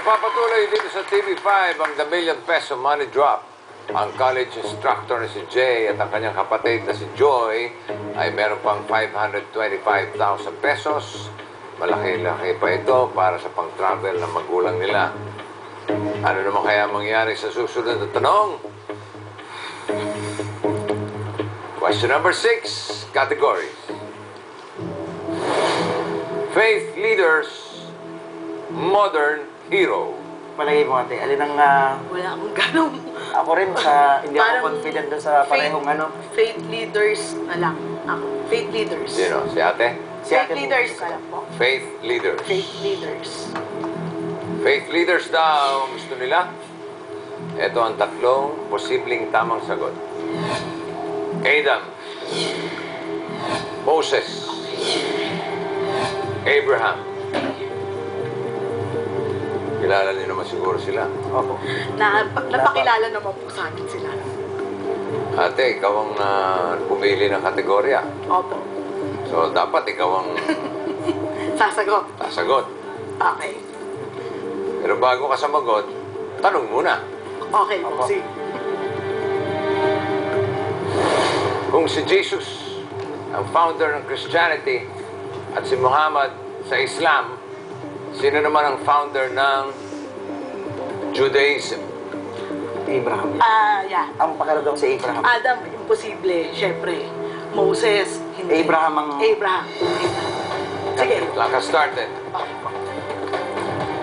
Nagpapatuloy dito sa TV5 ang The Million Peso Money Drop. Ang college instructor na si Jay at ang kanyang kapatid na si Joy ay meron pang 525,000 pesos. Malaki-laki pa ito para sa pang-travel ng magulang nila. Ano naman kaya mangyari sa susunod na tanong? Question number 6, categories. Faith leaders, modern hero. Palagay mo ate, alin ang... Wala akong ganun. Ako rin sa... Hindi ako Parang confident doon sa parehong ano. Faith leaders na lang. Ako. Faith leaders. Sino? Si ate? Si Faith ate leaders. po. Alam po. Faith leaders. Faith leaders. Faith leaders daw ang gusto nila. Ito ang tatlong posibleng tamang sagot. Adam, Moses, Abraham. Kilala niyo naman siguro sila. Opo. Napakilala naman po sa akin sila. Ate, ikaw ang pumili ng kategorya. Opo. So, dapat ikaw ang Sasagot. sasagot. Okay. Pero bago ka sumagot, tanong muna. Okay po. Opo. Sige. Kung si Jesus, ang founder ng Christianity, at si Muhammad sa Islam, sino naman ang founder ng Judaism? Abraham. Yeah. Ang pakiramdam si Abraham. Adam, imposible. Siyempre. Moses, hindi. Abraham ang... Abraham. Sige. Like I started.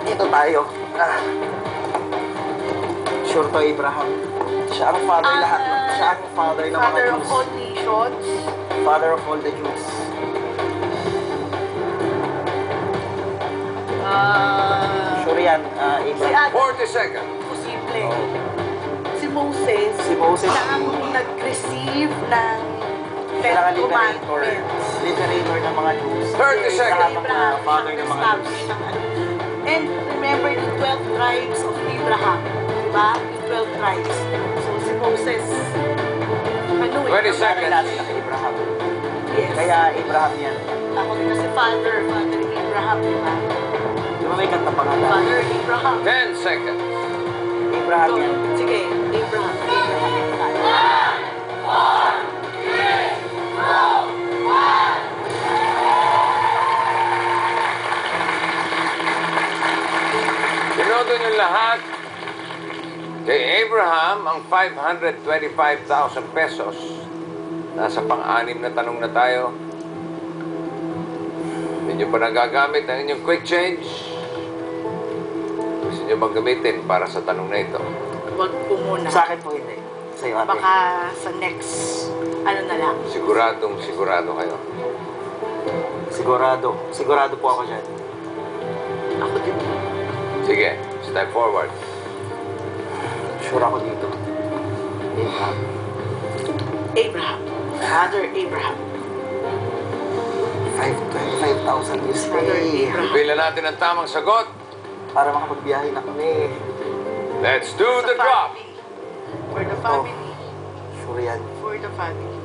Ito tayo. Sure to Abraham. Siya ang father lahat. Siya ang father ng mga Father of Jews. all nations. Father of all the Jews. Sure yan, Si Abraham. Adam, 40 seconds. posible. Si Moses, Si Moses. siya ang nag-receive ng Siya ang Ten liberator. Commandments. Liberator ng mga Jews. 30 Si seconds. Abraham ang father ng mga Jews. Establish ng ano. And remember the 12 tribes of Abraham. Diba? Yung 12 tribes. So si Moses, ano 20 seconds. Natin ang Abraham. Yes. Kaya Abraham yan. Ako din kasi Father Abraham, diba? Di ba may kanta pangalan? Father Abraham. 10 seconds. Abraham So, yan. sige, Abraham. Tinodo niyo lahat. Kay Abraham, ang 525,000 pesos. Nasa pang-anim na tanong na tayo. Hindi nyo pa nagagamit ang inyong quick change. Gusto nyo bang gamitin para sa tanong na ito? Huwag po muna. Sa akin po hindi. Sa'yo ate. Baka sa next, ano na lang. Siguradong sigurado kayo. Sigurado. Sigurado po ako dyan. Ako din. Sige, step forward. Sure ako dito. Abraham. Abraham. Father Abraham. 525,000 this Father day. Abraham. Bilan natin ang tamang sagot. Para makapagbiyahe na kami. Let's do Sa the drop. family. For the family. Sure yan. For the family.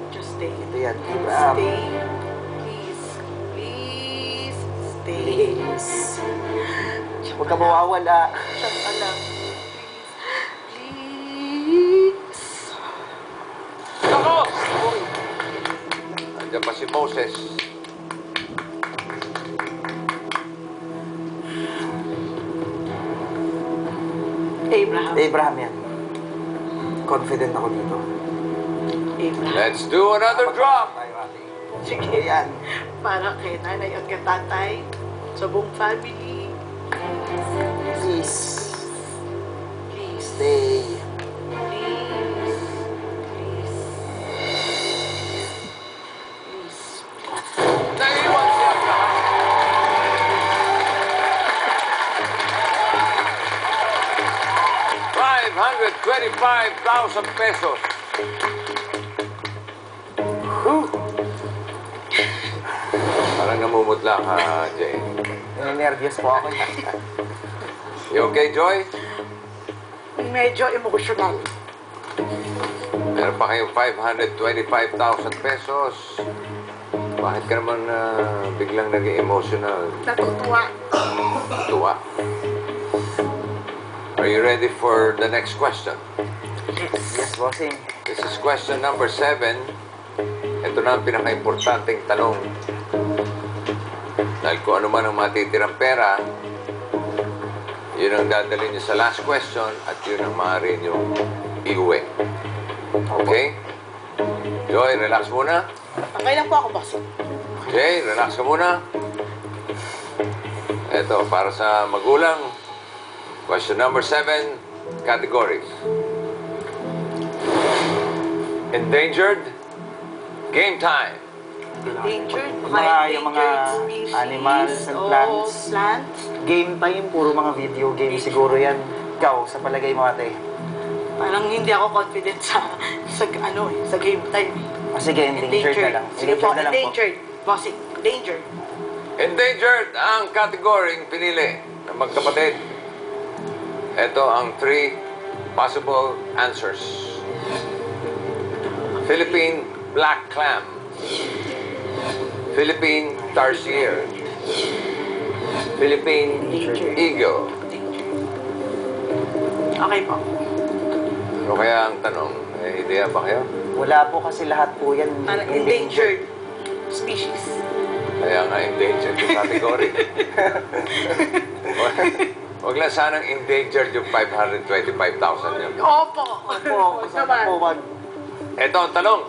Just stay. Ito yan. Abraham. Stay. Please. Please. Stay. Huwag ka mawawala. Shut alam. Please. Ako! Nandiyan pa si Moses. Abraham. Abraham yan. Confident ako dito. Abraham. Let's do another drop. Tayo ate. Sige. Yan. Para kay nanay at kay tatay. Sa buong family. Please. Please. Stay. Please. Please. Please. Naiwan si Abraham. $525,000 pesos. Parang namumutla ka, Jay. Nervyos po ako. You okay, Joy? Medyo emotional. Meron pa kayong 525,000 pesos. Bakit ka naman biglang naging emotional? Natutuwa. tuwa. Are you ready for the next question? Yes, bossing. This is question number 7. Ito na ang pinaka-importanting tanong. Dahil kung ano man ang matitirang pera, yun ang dadalhin nyo sa last question at yun ang maaari nyo iuwi. Okay? Joy, relax muna. Okay lang po ako, boss. Jay, relax ka muna. Ito, para sa magulang. Question number 7, categories. Endangered, game time. Endangered, Yung mga animals and plants. Plants. Game time, puro mga video game siguro yan. Ikaw, sa palagay mo ate? Parang hindi ako confident sa game time. Sige, endangered na lang. Sige po, Endangered na lang po. endangered. Bossing, endangered. Endangered ang category pinili ng magkapatid. Ito ang 3 possible answers. Philippine black clam, Philippine tarsier, Philippine eagle. Okay po. Ano kaya ang tanong? May ideya ba kayo? Wala po kasi lahat po yan. Parang endangered species. Kaya nga endangered yung category. Huwag lang sanang endangered yung 525,000 yun. Opo. Opo, sana po wag. Ito ang tanong.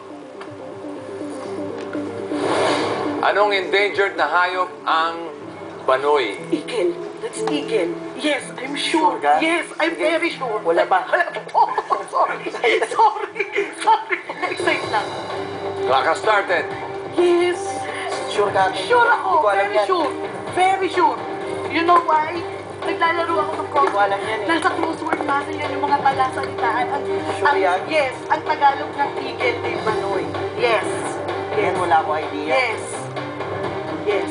Anong endangered na hayop ang banoy? Eagle. That's eagle. Yes, I'm sure. Sure ka? Yes, I'm Sige. very sure. Wala pa. Oh, sorry. Sorry. Excite lang. Clock has started. Yes. Sure ka ate? Sure Hindi ako. ko alam Very yan. sure. Very sure. You know why? Naglalaro ako ng Hindi ko alam yan eh. Nasa close word natin yan, yung mga talasalitaan. Sure yan? Yes, ang Tagalog ng eagle ay banoy. Yes. Yan, wala ko idea. Yes. Yes.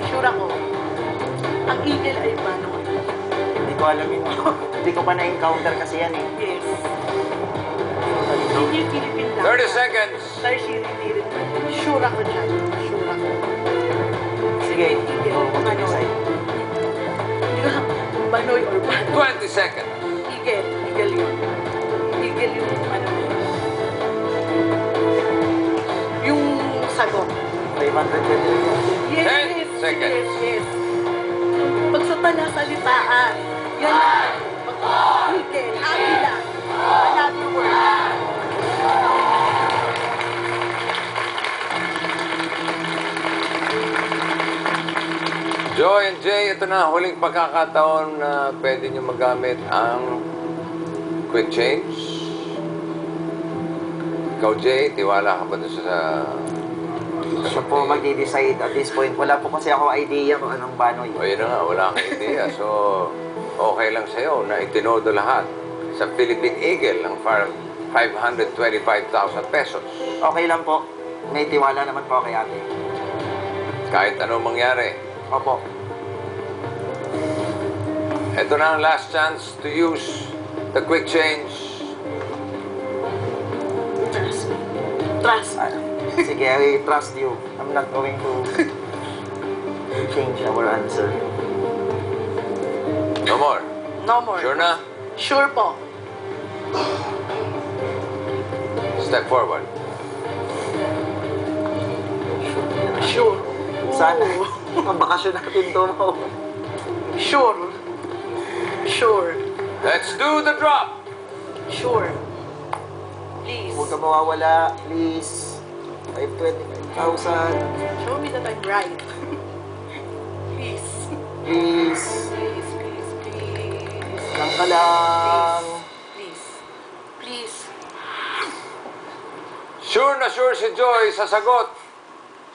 Sure ako. Ang eagle ay banoy. Hindi ko alam yun. Hindi ko pa na-encounter kasi yan eh. Yes. Hindi yung Philippine lang. 30 seconds. Tarsier, hindi rin. Sure ako dyan. Sure ako. Sige, Eagle, ikaw ko banoy. mag-decide. Hindi ko banoy or banoy. 20 seconds. Eagle. Eagle yun. Eagle yung ano. Yung sagot. 520. Yes, 10 yes, seconds. yes, yes. Pag sa talasalitaan, yan lang. Pag eagle, agila. Another word. Joy and Jay, ito na huling pagkakataon na pwede nyo magamit ang quick change. Ikaw, Jay, tiwala ka ba doon sa... Siya po magde-decide at this point. Wala po kasi ako idea kung anong banoy. O yun na nga, wala kang idea. So, okay lang sa'yo na itinodo lahat sa Philippine Eagle ng 525,000 pesos. Okay lang po. May tiwala naman po kay ate. Kahit anong mangyari. Opo. Ito na ang last chance to use the quick change. Trust me. Trust me. Sige, I trust you. I'm not going to change our answer. No more. No more. Sure na? Sure po. Step forward. Sure. Sana. Oo. Ang bakasyon natin to. Sure. Sure. Let's do the drop. Sure. Please. Huwag ka mawawala, please. 525,000. Show me that I'm right. Please. Please. Please, please, please. Lang ka lang. Please. Please. Sure na sure si Joy sa sagot.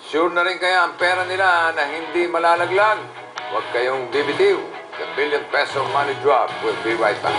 Sure na rin kaya ang pera nila na hindi malalaglag. Huwag kayong bibitiw. The Billion Peso Money Drop will be right back.